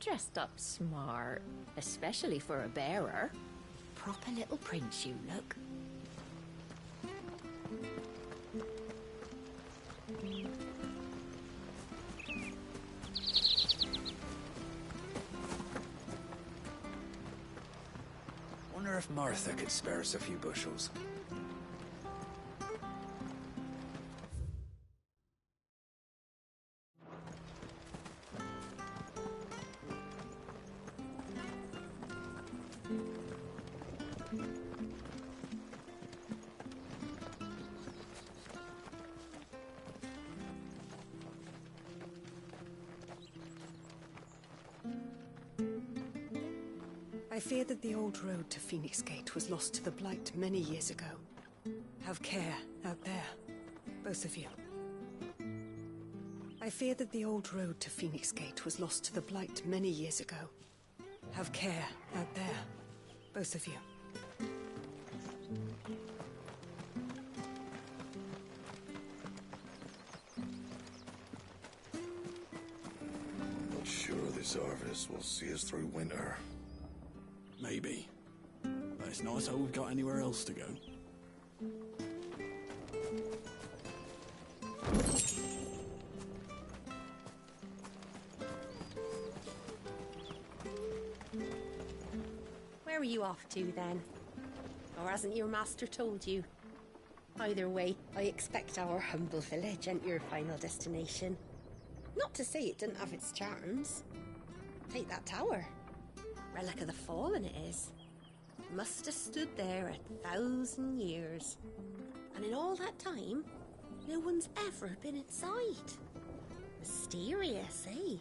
dressed up smart, especially for a bearer. Proper little prince you look. Wonder if Martha could spare us a few bushels. I fear that the old road to Phoenix Gate was lost to the Blight many years ago. Have care out there, both of you. I fear that the old road to Phoenix Gate was lost to the Blight many years ago. Have care out there, both of you. I'm not sure this harvest will see us through winter. Maybe. But it's not as though we've got anywhere else to go. Where are you off to, then? Or hasn't your master told you? Either way, I expect our humble village ain't your final destination. Not to say it didn't have its charms. Take that tower. Relic of the Fallen it is. Must have stood there 1,000 years. And in all that time, no one's ever been inside. Mysterious, eh?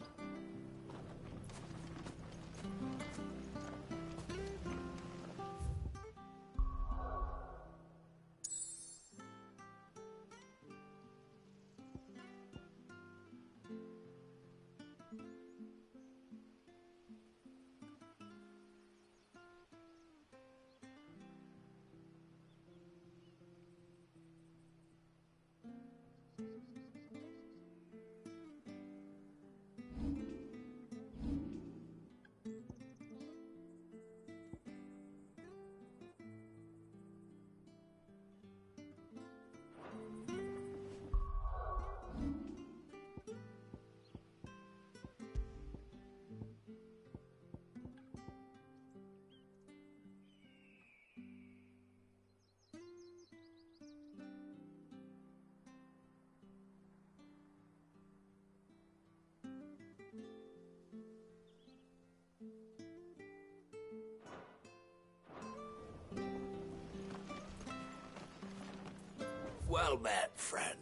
Well met, friend.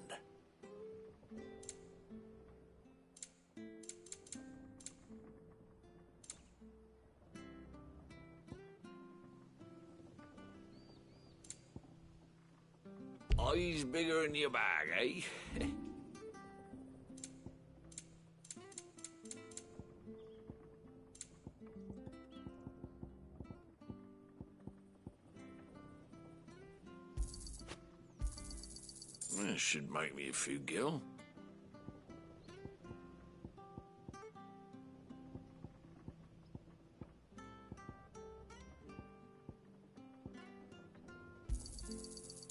Eyes bigger in your bag, eh? This should make me a few gil.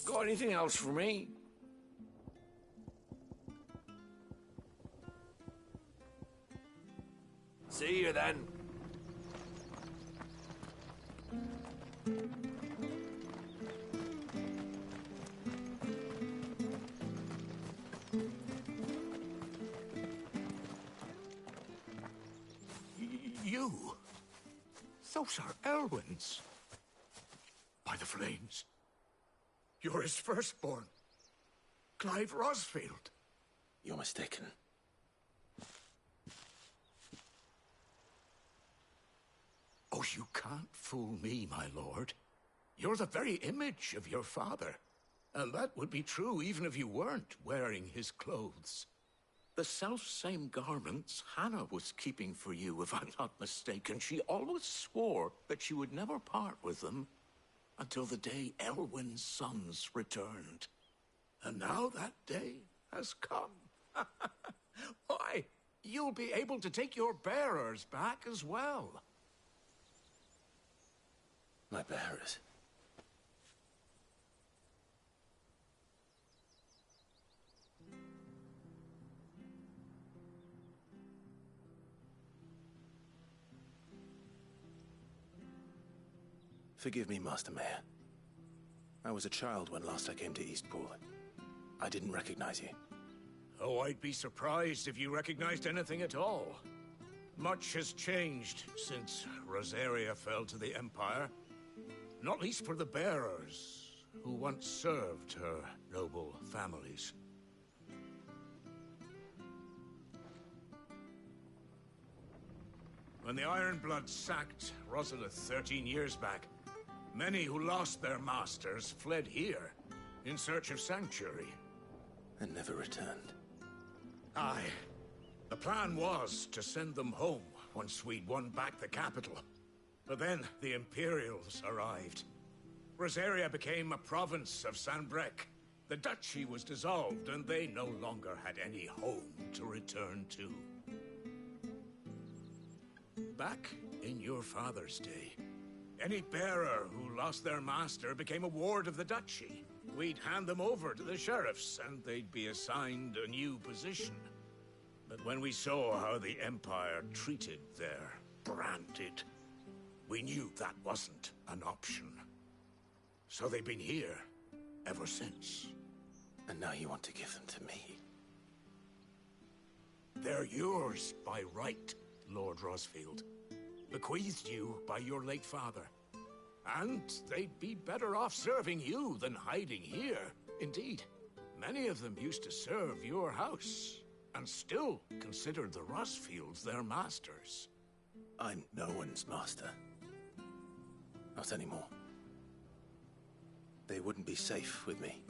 Got anything else for me? See you then. You? Those are Elwyn's. By the flames. You're his firstborn. Clive Rosfield. You're mistaken. Oh, you can't fool me, my lord. You're the very image of your father. And that would be true even if you weren't wearing his clothes. The self-same garments Hannah was keeping for you, if I'm not mistaken. She always swore that she would never part with them until the day Elwyn's sons returned. And now that day has come. Why, you'll be able to take your bearers back as well. My bearers. Forgive me, Master Mayor. I was a child when last I came to Eastpool. I didn't recognize you. Oh, I'd be surprised if you recognized anything at all. Much has changed since Rosaria fell to the Empire. Not least for the bearers, who once served her noble families. When the Ironbloods sacked Rosalith 13 years back, many who lost their masters fled here in search of sanctuary. And never returned. Aye. The plan was to send them home once we'd won back the capital. But then the Imperials arrived. Rosaria became a province of Sanbreque. The duchy was dissolved, and they no longer had any home to return to. Back in your father's day, any bearer who lost their master became a ward of the duchy. We'd hand them over to the sheriffs, and they'd be assigned a new position. But when we saw how the Empire treated their branded, we knew that wasn't an option. So they've been here ever since. And now you want to give them to me? They're yours by right, Lord Rosfield. Bequeathed you by your late father. And they'd be better off serving you than hiding here. Indeed, many of them used to serve your house, and still considered the Rosfields their masters. I'm no one's master. Not anymore. They wouldn't be safe with me.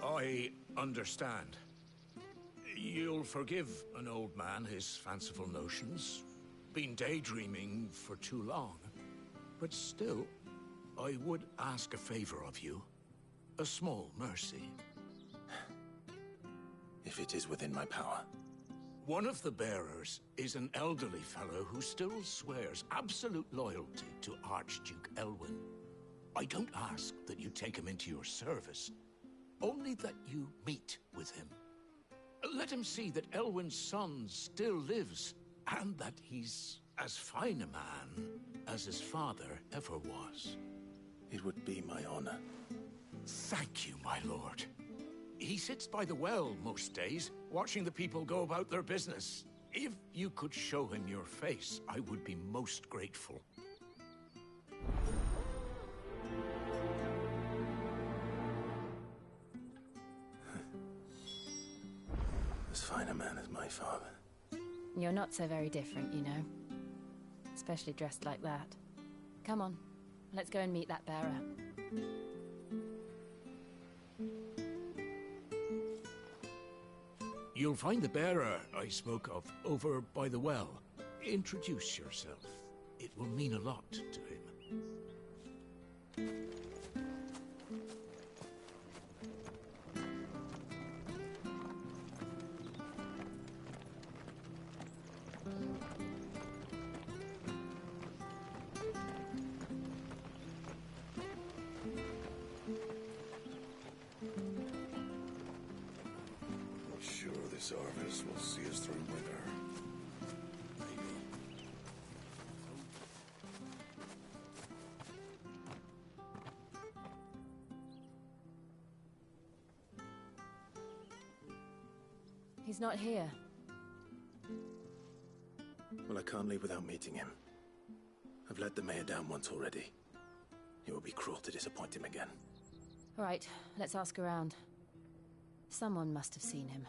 I understand. You'll forgive an old man his fanciful notions. Been daydreaming for too long. But still, I would ask a favor of you. A small mercy. If it is within my power. One of the bearers is an elderly fellow who still swears absolute loyalty to Archduke Elwyn. I don't ask that you take him into your service, only that you meet with him. Let him see that Elwyn's son still lives, and that he's as fine a man as his father ever was. It would be my honor. Thank you, my lord. He sits by the well most days, watching the people go about their business. If you could show him your face, I would be most grateful. As fine a man as my father. You're not so very different, you know. Especially dressed like that. Come on, let's go and meet that bearer. You'll find the bearer I spoke of over by the well. Introduce yourself. It will mean a lot to him. This harvest will see us through winter. Maybe. He's not here. Well, I can't leave without meeting him. I've let the mayor down once already. It would be cruel to disappoint him again. Right, let's ask around. Someone must have seen him.